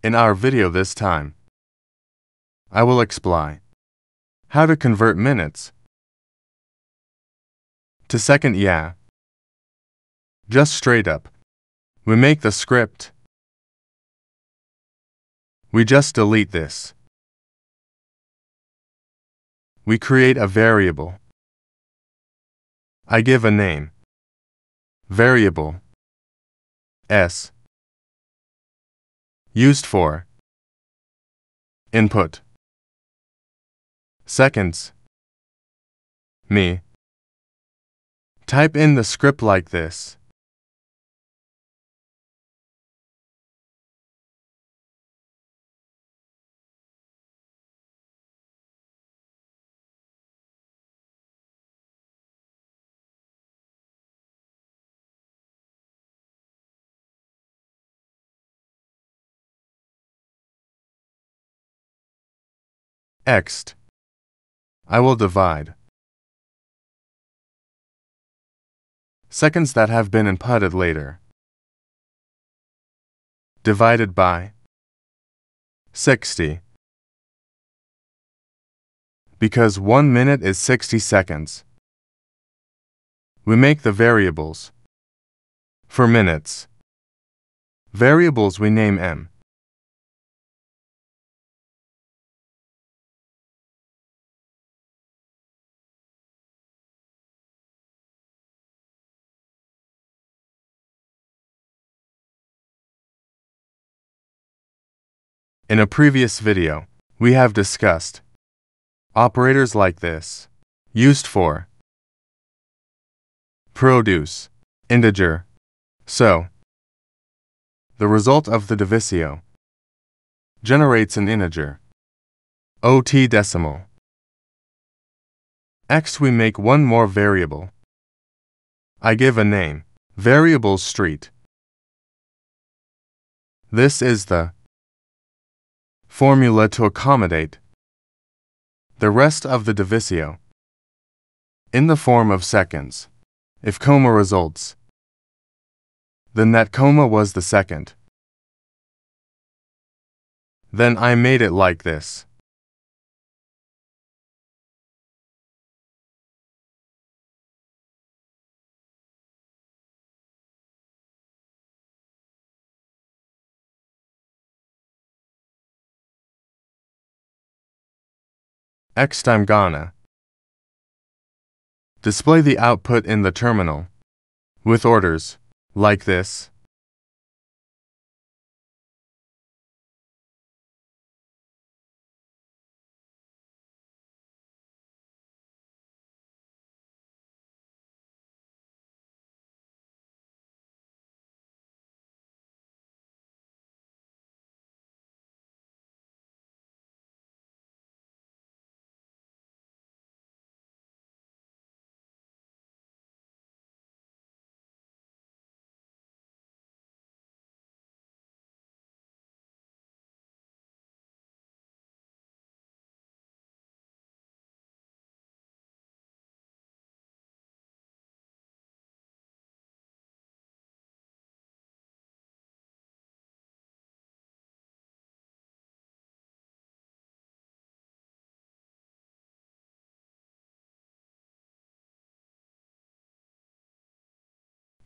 In our video this time, I will explain how to convert minutes to second. Just straight up. We make the script. We just delete this. We create a variable. I give a name. Variable S. Used for input. Seconds. Me. Type in the script like this. Next, I will divide seconds that have been inputted later divided by 60. Because 1 minute is 60 seconds, we make the variables. For minutes, variables we name M. In a previous video, we have discussed operators like this, used for produce, integer. So, the result of the divisio generates an integer, OT decimal. Next, we make one more variable. I give a name, variable street. This is the formula to accommodate the rest of the divisio in the form of seconds. If comma results, then that comma was the second. Then I made it like this. Next, I'm gonna display the output in the terminal with orders like this.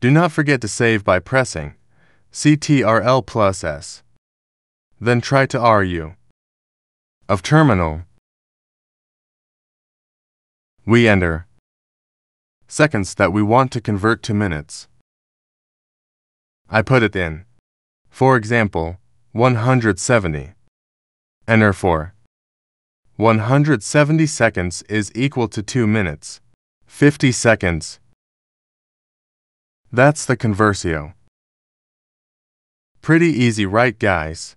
Do not forget to save by pressing Ctrl+S. Then try to RU of terminal. We enter seconds that we want to convert to minutes. I put it in. For example, 170. Enter for 170 seconds is equal to 2 minutes, 50 seconds. That's the conversio. Pretty easy, right guys?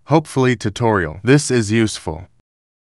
Hopefully tutorial this is useful.